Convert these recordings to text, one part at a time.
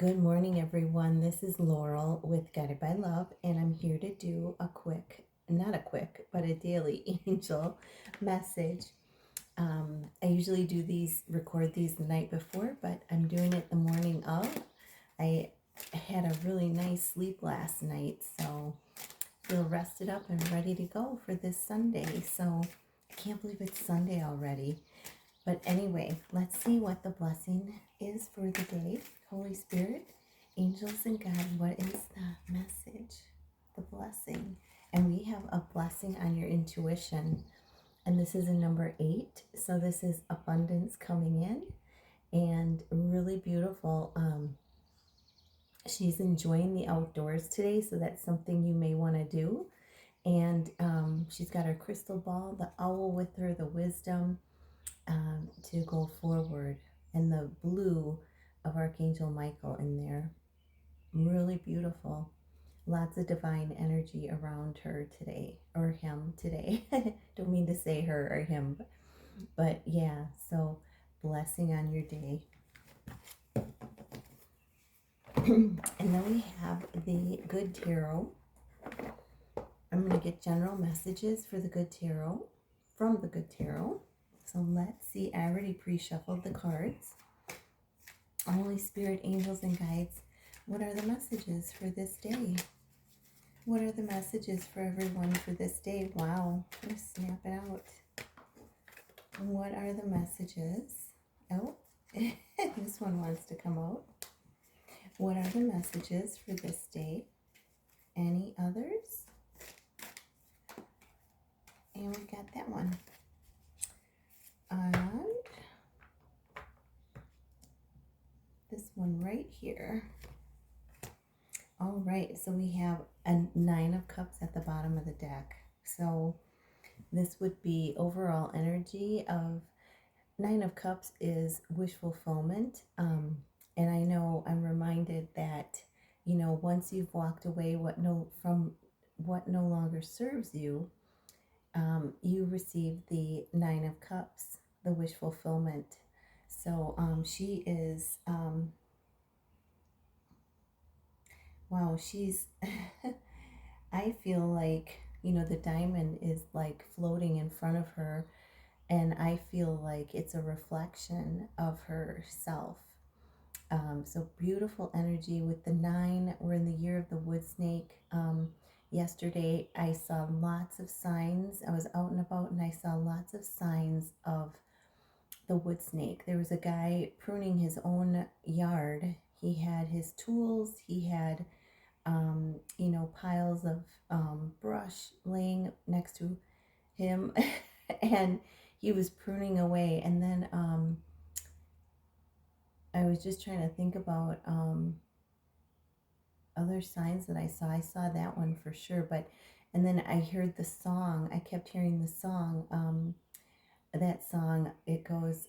Good morning, everyone. This is Laurel with Guided by Love, and I'm here to do but a daily angel message. I usually record these the night before, but I'm doing it the morning of. I had a really nice sleep last night, so feel rested up and ready to go for this Sunday. So I can't believe it's Sunday already. But anyway, let's see what the blessing is for the day. Holy Spirit, angels and God, what is the message? The blessing. And we have a blessing on your intuition. And this is a number 8. So this is abundance coming in and really beautiful. She's enjoying the outdoors today, so that's something you may want to do. And she's got her crystal ball, the owl with her, the wisdom. To go forward, and the blue of Archangel Michael in there. Really beautiful. Lots of divine energy around her today, or him today. Don't mean to say her or him, but yeah, so blessing on your day. And then we have the Good Tarot. I'm going to get general messages for the Good Tarot, from the Good Tarot. So let's see, I already pre-shuffled the cards. Holy Spirit, angels, and guides, what are the messages for this day? What are the messages for everyone for this day? Wow, let's snap it out. What are the messages? Oh, this one wants to come out. What are the messages for this day? Any others? And we got that one. And this one right here. All right, so we have a 9 of Cups at the bottom of the deck. So this would be overall energy of 9 of Cups is wish fulfillment. And I know I'm reminded that, once you've walked away from what no longer serves you, you receive the 9 of Cups, the wish fulfillment. So she is, wow, she's, I feel like, the diamond is like floating in front of her, and I feel like it's a reflection of herself. So beautiful energy with the 9. We're in the year of the wood snake. Yesterday, I saw lots of signs. I was out and about, and I saw lots of signs of the wood snake. There was a guy pruning his own yard. He had his tools. He had, piles of brush laying next to him, and he was pruning away. And then I was just trying to think about other signs that I saw. I saw that one for sure, and then I heard the song. I kept hearing the song. That song, it goes,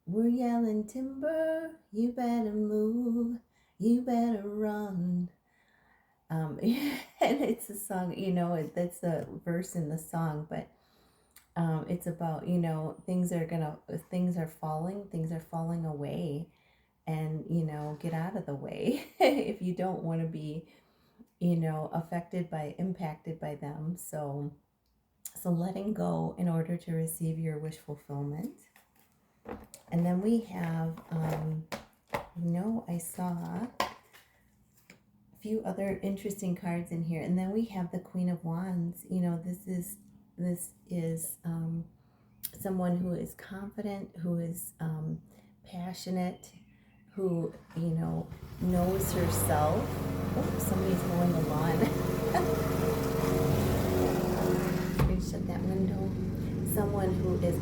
we're yelling timber, you better move, you better run. And it's a song, that's a verse in the song, but it's about, things are falling away, and, get out of the way if you don't want to be, impacted by them. So letting go in order to receive your wish fulfillment. And then we have, I saw a few other interesting cards in here. And then we have the Queen of Wands. This is someone who is confident, who is passionate, who, knows herself. Oh, somebody's mowing the lawn. Shut that window. Someone who is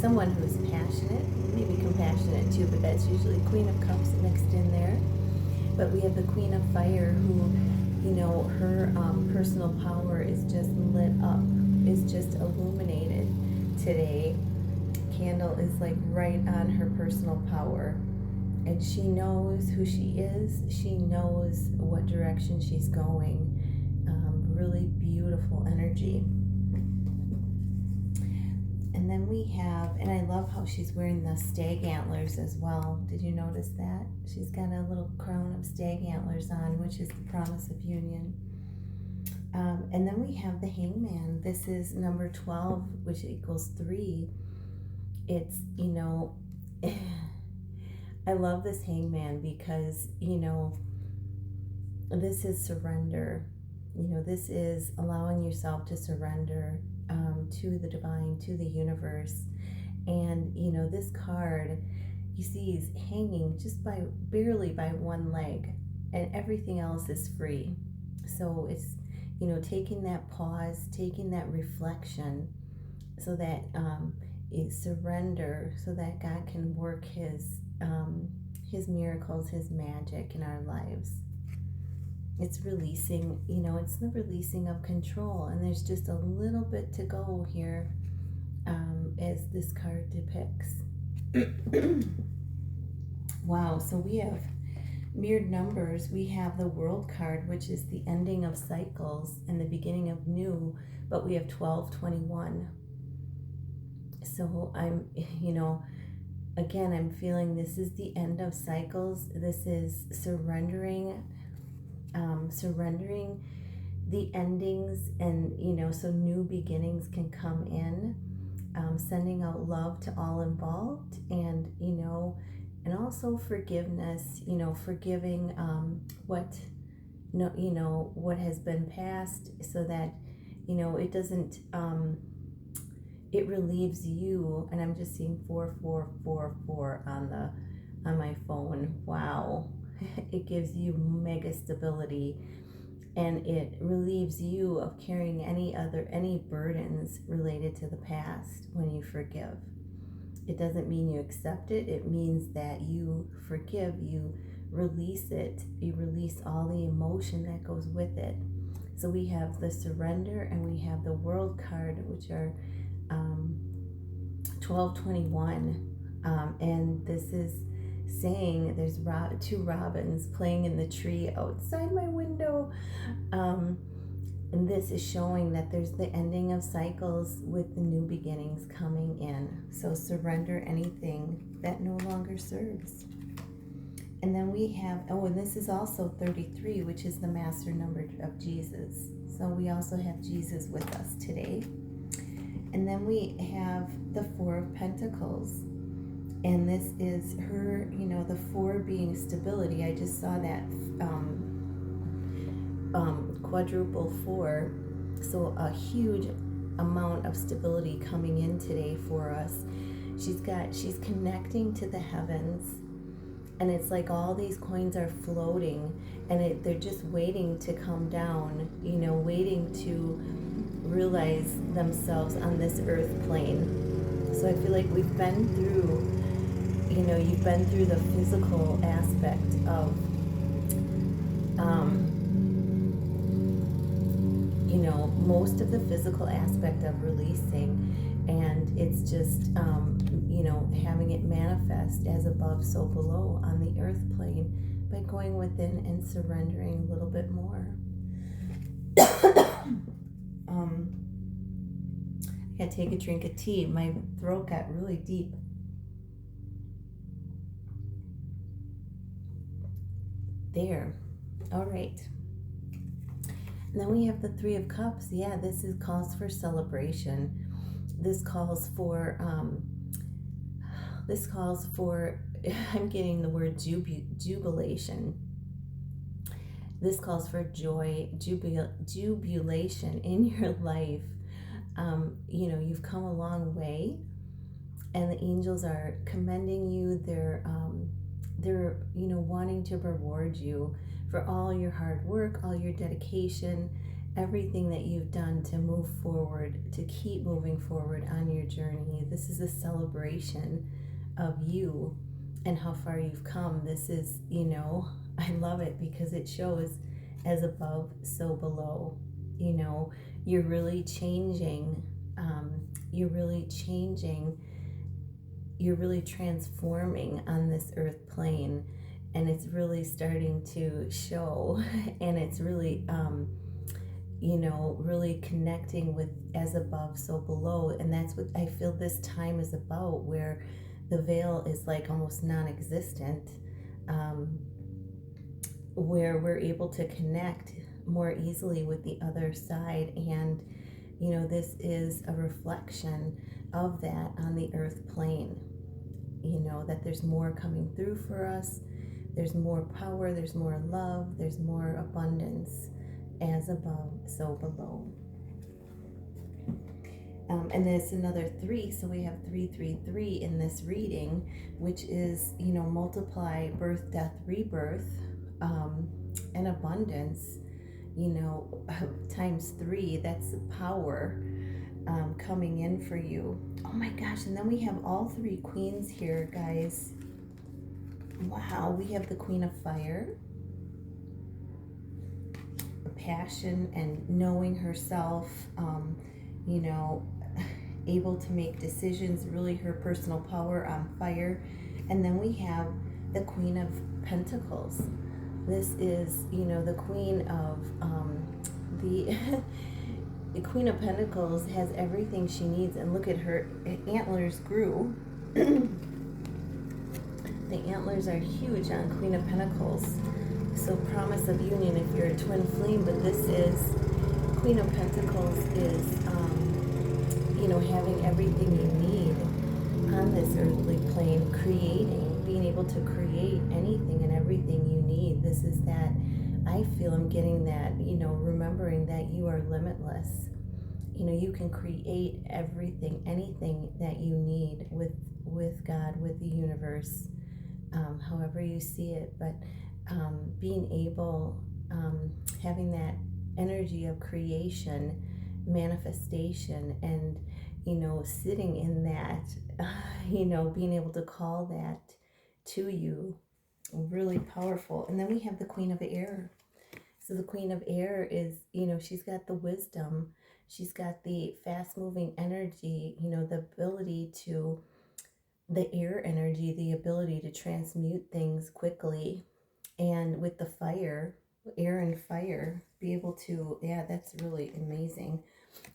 someone who is passionate, maybe compassionate too, but that's usually Queen of Cups mixed in there. But we have the Queen of Fire, who, her personal power is just lit up, is just illuminated today. Candle is like right on her personal power, and she knows who she is. She knows what direction she's going. Really beautiful energy. And And then we have, and I love how she's wearing the stag antlers as well. Did you notice that? She's got a little crown of stag antlers on, which is the promise of union. And then we have the hangman. This is number 12, which equals 3. It's, I love this hangman because, this is surrender. This is allowing yourself to surrender to the divine, to the universe. And, this card, you see, is hanging just barely by one leg, and everything else is free. So it's, taking that pause, taking that reflection, so that you surrender, so that God can work His miracles, His magic in our lives. It's releasing, it's the releasing of control, and there's just a little bit to go here, as this card depicts. Wow, so we have mirrored numbers. We have the World card, which is the ending of cycles and the beginning of new, but we have 1221. So I'm, again, I'm feeling this is the end of cycles. This is surrendering the endings, and so new beginnings can come in, sending out love to all involved, and and also forgiveness, forgiving what has been past, so that it doesn't it relieves you. And I'm just seeing 4444 on my phone. Wow. It gives you mega stability, and it relieves you of carrying any burdens related to the past when you forgive. It doesn't mean you accept it. It means that you forgive, you release it, you release all the emotion that goes with it. So we have the surrender, and we have the World card, which are 1221, and this is saying there's two robins playing in the tree outside my window, and this is showing that there's the ending of cycles with the new beginnings coming in. So surrender anything that no longer serves. And then we have, and this is also 33, which is the master number of Jesus. So we also have Jesus with us today. And then we have the 4 of Pentacles. And this is her, the 4 being stability. I just saw that quadruple 4. So a huge amount of stability coming in today for us. She's connecting to the heavens. And it's like all these coins are floating, and they're just waiting to come down, waiting to realize themselves on this earth plane. So I feel like we've been through, you've been through the physical aspect of, most of the physical aspect of releasing, and it's just, having it manifest as above, so below on the earth plane by going within and surrendering a little bit more. I gotta take a drink of tea. My throat got really deep. There. All right. And then we have the 3 of Cups. Yeah, this calls for celebration. This calls for, I'm getting the word jubilation. This calls for joy, jubilation in your life. You've come a long way, and the angels are commending you. They're wanting to reward you for all your hard work, all your dedication, everything that you've done to move forward, to keep moving forward on your journey. This is a celebration of you and how far you've come. This is, I love it because it shows as above, so below. You're really changing. You're really transforming on this earth plane, and it's really starting to show, and it's really really connecting with as above, so below. And that's what I feel this time is about, where the veil is like almost non existent, um, where we're able to connect more easily with the other side. And, this is a reflection of that on the earth plane, that there's more coming through for us. There's more power, there's more love, there's more abundance, as above, so below. And there's another 3, so we have 333 in this reading, which is, multiply birth, death, rebirth, and abundance, times 3. That's power coming in for you. Oh my gosh, and then we have all 3 queens here, guys. Wow, we have the Queen of Fire, passion and knowing herself, able to make decisions, really her personal power on fire. And then we have the Queen of Pentacles. This is, the Queen of the the Queen of Pentacles has everything she needs. And look at her antlers grew. The antlers are huge on Queen of Pentacles. So promise of union if you're a twin flame. But this is, Queen of Pentacles is, having everything you need on this earthly plane, creating, being able to create anything and everything you need. This is that, I feel I'm getting that, remembering that you are limitless. You can create everything, anything that you need with God, with the universe, however you see it. But being able, having that energy of creation, manifestation, and sitting in that, being able to call that to you, really powerful. And then we have the Queen of Air. So the Queen of Air is, she's got the wisdom, she's got the fast moving energy, the ability to, the air energy, the ability to transmute things quickly. And with the fire, air and fire, be able to, yeah, that's really amazing.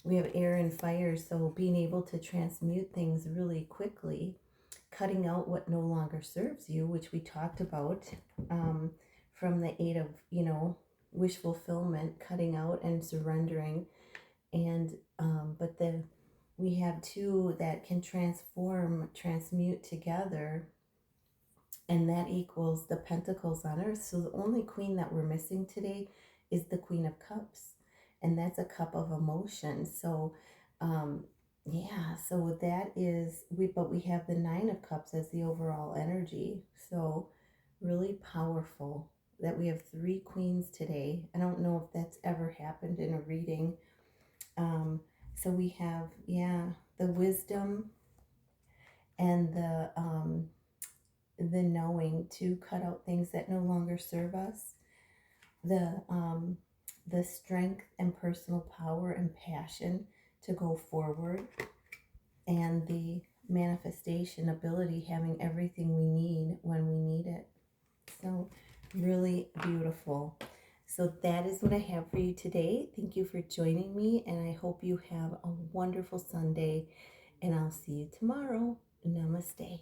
We have air and fire, so being able to transmute things really quickly, cutting out what no longer serves you, which we talked about, from the 8 of, wish fulfillment, cutting out and surrendering. And but we have 2 that can transform, transmute together, and that equals the Pentacles on Earth. So the only queen that we're missing today is the Queen of Cups, and that's a cup of emotion. So yeah, so that is, but we have the 9 of Cups as the overall energy. So really powerful that we have 3 queens today. I don't know if that's ever happened in a reading. So we have, yeah, the wisdom and the knowing to cut out things that no longer serve us, the strength and personal power and passion to go forward, and the manifestation ability, having everything we need when we need it. So really beautiful. So that is what I have for you today. Thank you for joining me, and I hope you have a wonderful Sunday, and I'll see you tomorrow. Namaste.